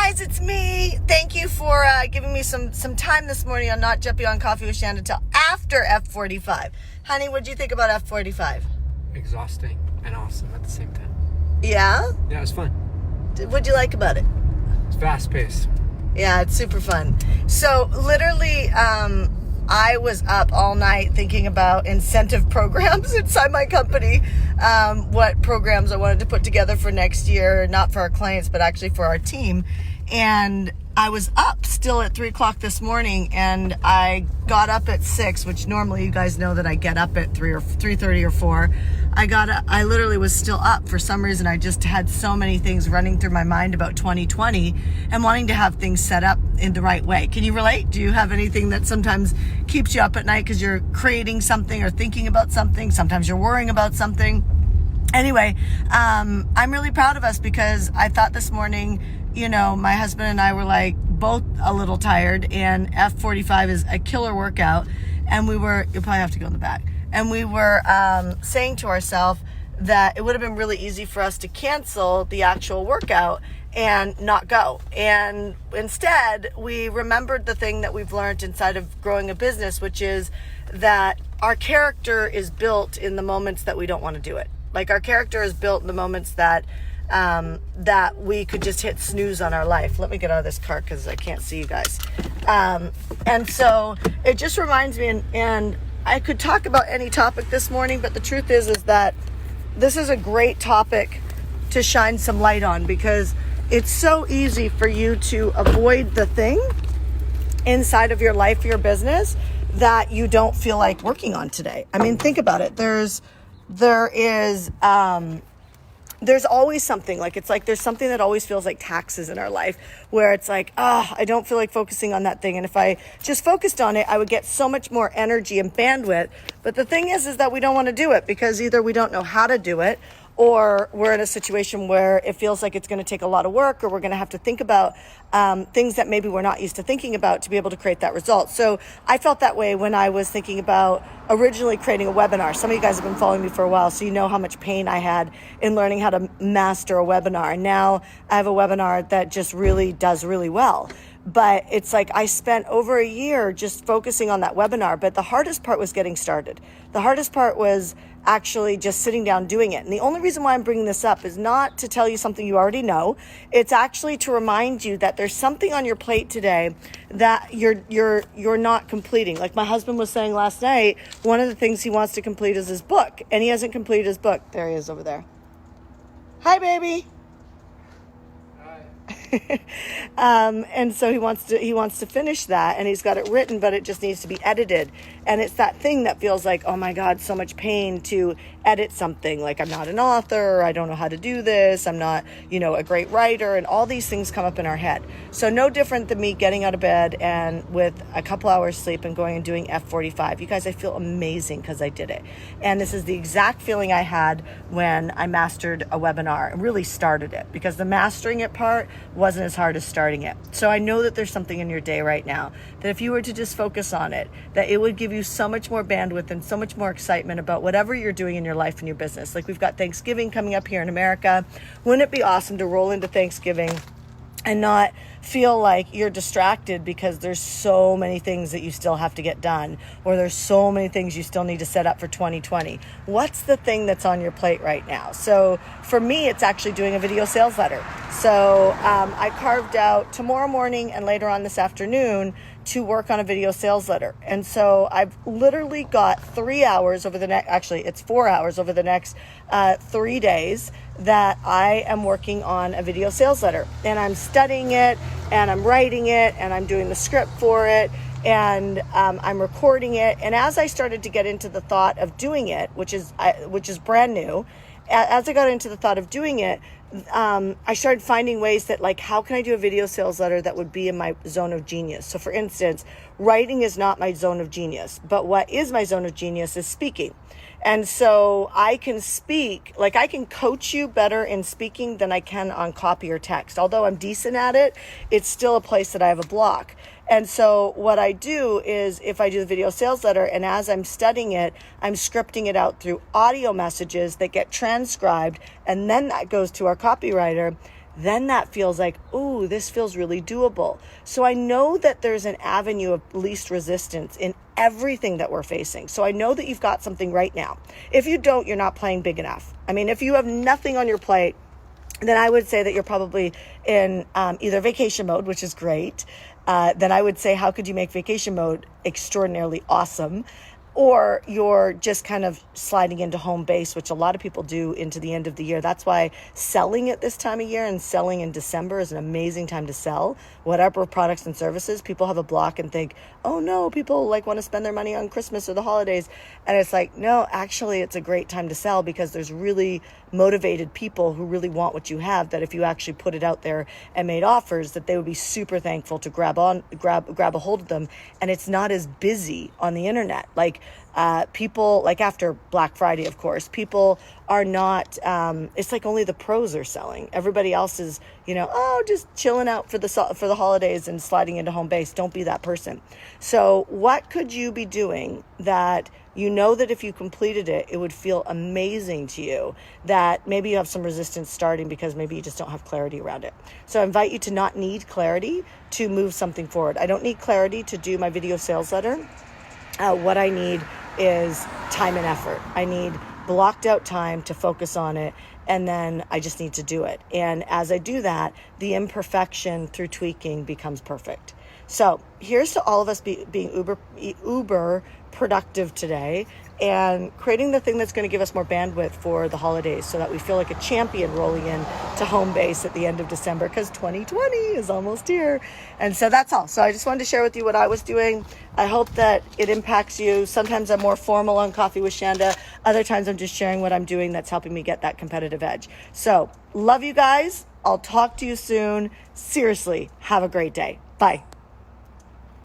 guys, it's me. Thank you for giving me some time this morning on not jumping on Coffee with Shannon until after F45. Honey, what did you think about F45? Exhausting and awesome at the same time. Yeah? Yeah, it was fun. What'd you like about it? It's fast-paced. Yeah, it's super fun. So literally, I was up all night thinking about incentive programs inside my company, what programs I wanted to put together for next year, not for our clients, but actually for our team. And I was up still at 3 o'clock this morning, and I got up at 6, which normally you guys know that I get up at 3 or 3:30 or 4. I literally was still up. For some reason, I just had so many things running through my mind about 2020 and wanting to have things set up in the right way. Can you relate? Do you have anything that sometimes keeps you up at night because you're creating something or thinking about something? Sometimes you're worrying about something. Anyway, I'm really proud of us because I thought this morning, my husband and I were like both a little tired, and F45 is a killer workout. And you'll probably have to go in the back. And we were saying to ourselves that it would have been really easy for us to cancel the actual workout and not go. And instead, we remembered the thing that we've learned inside of growing a business, which is that our character is built in the moments that we don't want to do it. Like, our character is built in the moments that we could just hit snooze on our life. Let me get out of this car because I can't see you guys. And so it just reminds me, and I could talk about any topic this morning, but the truth is that this is a great topic to shine some light on, because it's so easy for you to avoid the thing inside of your life, your business, that you don't feel like working on today. I mean, think about it. There's always something, there's something that always feels like taxes in our life, where it's like, I don't feel like focusing on that thing. And if I just focused on it, I would get so much more energy and bandwidth. But the thing is that we don't want to do it because either we don't know how to do it, or we're in a situation where it feels like it's going to take a lot of work, or we're going to have to think about things that maybe we're not used to thinking about to be able to create that result. So I felt that way when I was thinking about originally creating a webinar. Some of you guys have been following me for a while, so you know how much pain I had in learning how to master a webinar. And now I have a webinar that just really does really well. But it's like I spent over a year just focusing on that webinar. But the hardest part was getting started. The hardest part was actually just sitting down doing it. And the only reason why I'm bringing this up is not to tell you something you already know. It's actually to remind you that there's something on your plate today that you're not completing. Like my husband was saying last night, one of the things he wants to complete is his book, and he hasn't completed his book. There he is over there. Hi, baby. And so he wants to finish that, and he's got it written, but it just needs to be edited. And it's that thing that feels like, oh my God, so much pain to edit something. Like, I'm not an author, I don't know how to do this, I'm not, a great writer, and all these things come up in our head. So no different than me getting out of bed and with a couple hours sleep and going and doing F45. You guys, I feel amazing because I did it. And this is the exact feeling I had when I mastered a webinar and really started it, because the mastering it part wasn't as hard as starting it. So I know that there's something in your day right now that if you were to just focus on it, that it would give you so much more bandwidth and so much more excitement about whatever you're doing in your life and your business. Like, we've got Thanksgiving coming up here in America. Wouldn't it be awesome to roll into Thanksgiving and not feel like you're distracted because there's so many things that you still have to get done, or there's so many things you still need to set up for 2020. What's the thing that's on your plate right now? So for me, it's actually doing a video sales letter. So I carved out tomorrow morning and later on this afternoon to work on a video sales letter. And so I've literally got 3 hours over the next, actually it's 4 hours over the next 3 days that I am working on a video sales letter. And I'm studying it, and I'm writing it, and I'm doing the script for it, and I'm recording it. And as I started to get into the thought of doing it, which is brand new, as I got into the thought of doing it, I started finding ways that, like, how can I do a video sales letter that would be in my zone of genius? So for instance, writing is not my zone of genius, but what is my zone of genius is speaking. And so I can speak, like, I can coach you better in speaking than I can on copy or text. Although I'm decent at it, it's still a place that I have a block. And so what I do is, if I do the video sales letter, and as I'm studying it, I'm scripting it out through audio messages that get transcribed, and then that goes to our copywriter. then that feels like, ooh, this feels really doable. So I know that there's an avenue of least resistance in everything that we're facing. So I know that you've got something right now. If you don't, you're not playing big enough. I mean, if you have nothing on your plate, then I would say that you're probably in either vacation mode, which is great. Then I would say, how could you make vacation mode extraordinarily awesome? Or you're just kind of sliding into home base, which a lot of people do into the end of the year. That's why selling at this time of year and selling in December is an amazing time to sell whatever products and services. People have a block and think, oh no, people like want to spend their money on Christmas or the holidays. And it's like, no, actually it's a great time to sell because there's really motivated people who really want what you have, that if you actually put it out there and made offers, that they would be super thankful to grab a hold of them. And it's not as busy on the internet. Like people, like after Black Friday, of course, people are not, it's like only the pros are selling. Everybody else is, just chilling out for the holidays and sliding into home base. Don't be that person. So what could you be doing that you know that if you completed it, it would feel amazing to you, that maybe you have some resistance starting because maybe you just don't have clarity around it. So I invite you to not need clarity to move something forward. I don't need clarity to do my video sales letter. What I need is time and effort. I need blocked out time to focus on it, and then I just need to do it. And as I do that, the imperfection through tweaking becomes perfect. So here's to all of us being uber productive today and creating the thing that's going to give us more bandwidth for the holidays so that we feel like a champion rolling in to home base at the end of December, because 2020 is almost here. And so that's all. So I just wanted to share with you what I was doing. I hope that it impacts you. Sometimes I'm more formal on Coffee with Shanda. Other times I'm just sharing what I'm doing that's helping me get that competitive edge. So love you guys. I'll talk to you soon. Seriously, have a great day. Bye.